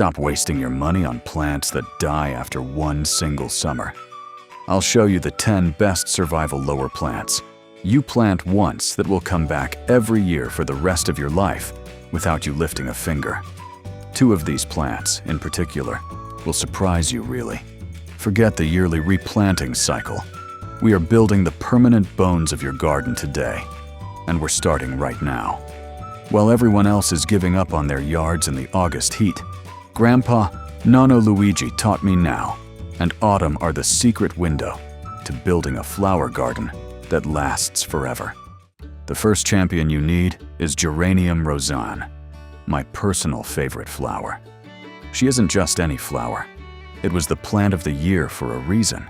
Stop wasting your money on plants that die after one single summer. I'll show you the 10 best survival lower plants you plant once that will come back every year for the rest of your life without you lifting a finger. 2 of these plants, in particular, will surprise you really. Forget the yearly replanting cycle. We are building the permanent bones of your garden today, and we're starting right now. While everyone else is giving up on their yards in the August heat, Grandpa Nonno Luigi taught me now, and autumn are the secret window to building a flower garden that lasts forever. The first champion you need is Geranium Rozanne, my personal favorite flower. She isn't just any flower. It was the plant of the year for a reason,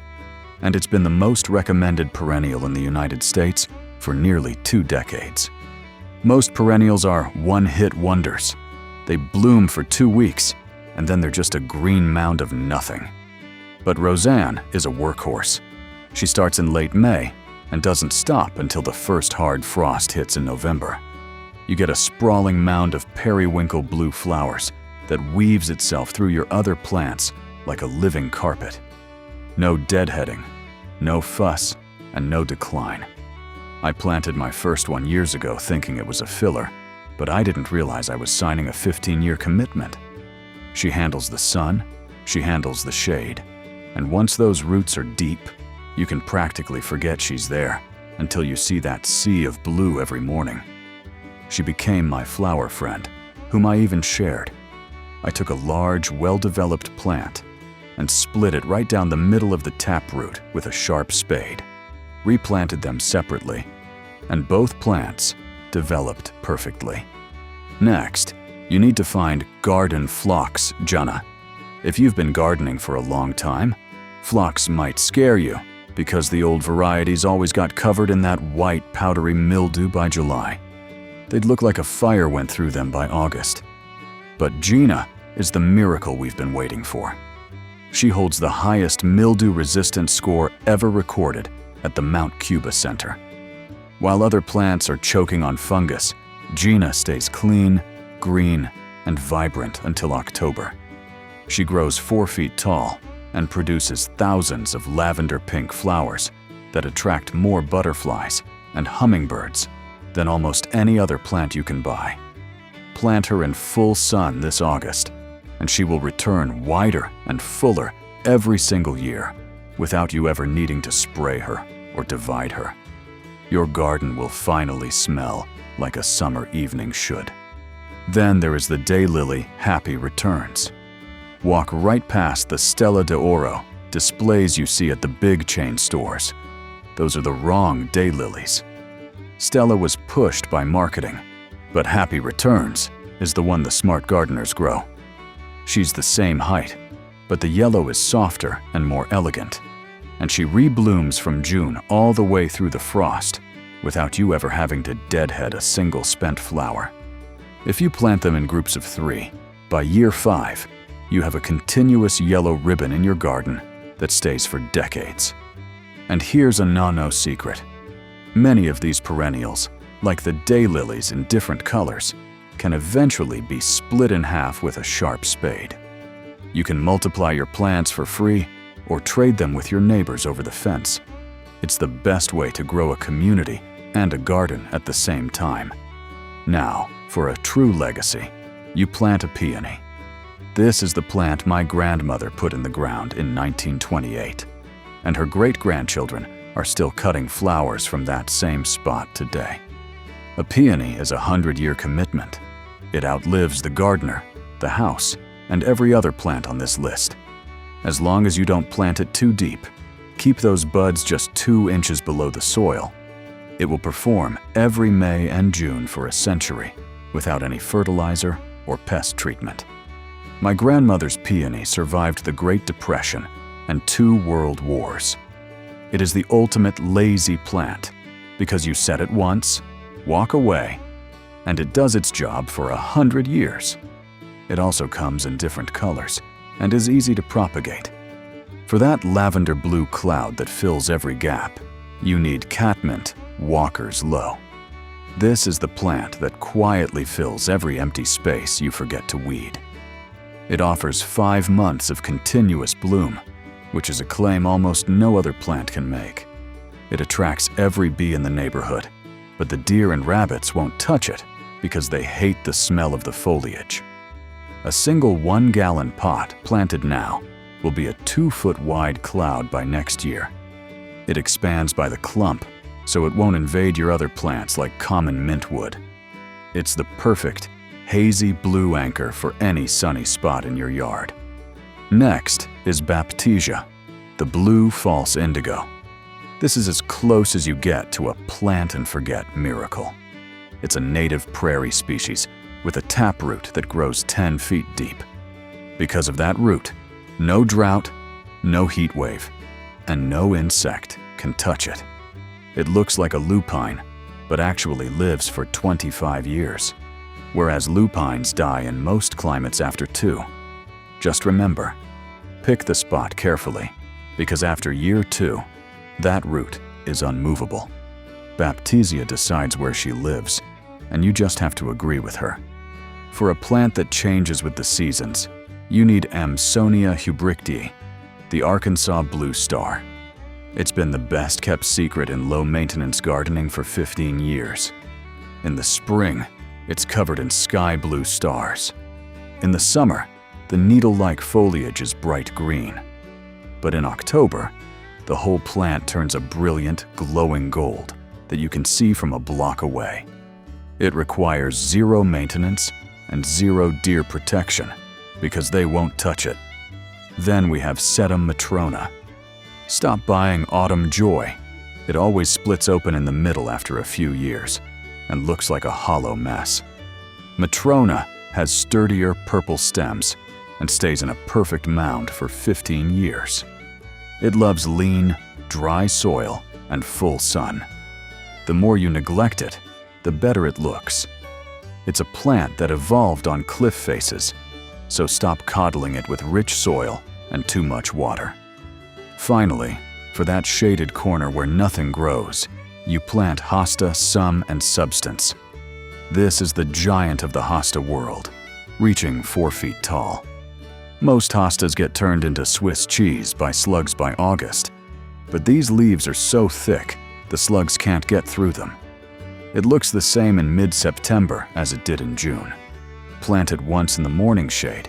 and it's been the most recommended perennial in the United States for nearly 2 decades. Most perennials are one-hit wonders. They bloom for 2 weeks, and then they're just a green mound of nothing. But Rozanne is a workhorse. She starts in late May and doesn't stop until the first hard frost hits in November. You get a sprawling mound of periwinkle blue flowers that weaves itself through your other plants like a living carpet. No deadheading, no fuss, and no decline. I planted my first one years ago thinking it was a filler, but I didn't realize I was signing a 15-year commitment. She handles the sun, she handles the shade, and once those roots are deep, you can practically forget she's there until you see that sea of blue every morning. She became my flower friend, whom I even shared. I took a large, well-developed plant and split it right down the middle of the taproot with a sharp spade, replanted them separately, and both plants developed perfectly. Next, you need to find garden Phlox, Jeana. If you've been gardening for a long time, Phlox might scare you because the old varieties always got covered in that white, powdery mildew by July. They'd look like a fire went through them by August. But Jeana is the miracle we've been waiting for. She holds the highest mildew-resistant score ever recorded at the Mount Cuba Center. While other plants are choking on fungus, Jeana stays clean, green, and vibrant until October. She grows 4 feet tall and produces thousands of lavender-pink flowers that attract more butterflies and hummingbirds than almost any other plant you can buy. Plant her in full sun this August, and she will return wider and fuller every single year without you ever needing to spray her or divide her. Your garden will finally smell like a summer evening should. Then there is the Daylily Happy Returns. Walk right past the Stella d'Oro displays you see at the big chain stores. Those are the wrong daylilies. Stella was pushed by marketing, but Happy Returns is the one the smart gardeners grow. She's the same height, but the yellow is softer and more elegant, and she reblooms from June all the way through the frost without you ever having to deadhead a single spent flower. If you plant them in groups of 3, by year 5, you have a continuous yellow ribbon in your garden that stays for decades. And here's a nano secret. Many of these perennials, like the daylilies in different colors, can eventually be split in half with a sharp spade. You can multiply your plants for free or trade them with your neighbors over the fence. It's the best way to grow a community and a garden at the same time. Now, for a true legacy, you plant a peony. This is the plant my grandmother put in the ground in 1928, and her great-grandchildren are still cutting flowers from that same spot today. A peony is a 100-year commitment. It outlives the gardener, the house, and every other plant on this list. As long as you don't plant it too deep, keep those buds just 2 inches below the soil, it will perform every May and June for a century without any fertilizer or pest treatment. My grandmother's peony survived the Great Depression and 2 world wars. It is the ultimate lazy plant because you set it once, walk away, and it does its job for 100 years. It also comes in different colors and is easy to propagate. For that lavender blue cloud that fills every gap, you need Catmint Walker's Low. This is the plant that quietly fills every empty space you forget to weed. It offers 5 months of continuous bloom, which is a claim almost no other plant can make. It attracts every bee in the neighborhood, but the deer and rabbits won't touch it because they hate the smell of the foliage. A single 1-gallon pot planted now will be a 2-foot-wide cloud by next year. It expands by the clump, so it won't invade your other plants like common mintwood. It's the perfect, hazy blue anchor for any sunny spot in your yard. Next is Baptisia, the blue false indigo. This is as close as you get to a plant-and-forget miracle. It's a native prairie species with a taproot that grows 10 feet deep. Because of that root, no drought, no heat wave, and no insect can touch it. It looks like a lupine, but actually lives for 25 years, whereas lupines die in most climates after 2. Just remember, pick the spot carefully, because after year 2, that root is unmovable. Baptisia decides where she lives, and you just have to agree with her. For a plant that changes with the seasons, you need Amsonia hubrichtii, the Arkansas blue star. It's been the best-kept secret in low-maintenance gardening for 15 years. In the spring, it's covered in sky-blue stars. In the summer, the needle-like foliage is bright green. But in October, the whole plant turns a brilliant, glowing gold that you can see from a block away. It requires 0 maintenance and 0 deer protection because they won't touch it. Then we have Sedum Matrona. Stop buying Autumn Joy. It always splits open in the middle after a few years and looks like a hollow mess. Matrona has sturdier purple stems and stays in a perfect mound for 15 years. It loves lean, dry soil and full sun. The more you neglect it, the better it looks. It's a plant that evolved on cliff faces, so stop coddling it with rich soil and too much water. Finally, for that shaded corner where nothing grows, you plant Hosta, Sum, and Substance. This is the giant of the Hosta world, reaching 4 feet tall. Most hostas get turned into Swiss cheese by slugs by August, but these leaves are so thick the slugs can't get through them. It looks the same in mid-September as it did in June. Plant it once in the morning shade,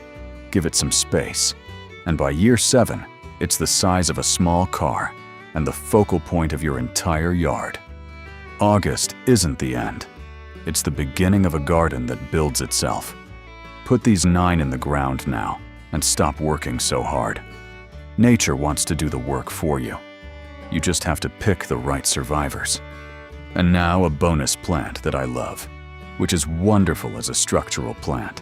give it some space, and by year 7, it's the size of a small car and the focal point of your entire yard. August isn't the end. It's the beginning of a garden that builds itself. Put these 9 in the ground now and stop working so hard. Nature wants to do the work for you. You just have to pick the right survivors. And now a bonus plant that I love, which is wonderful as a structural plant.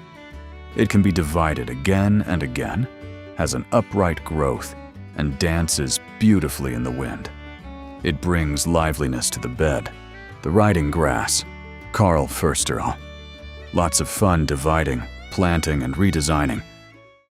It can be divided again and again, has an upright growth, and dances beautifully in the wind. It brings liveliness to the bed. The riding grass, Karl Foerster. Lots of fun dividing, planting, and redesigning,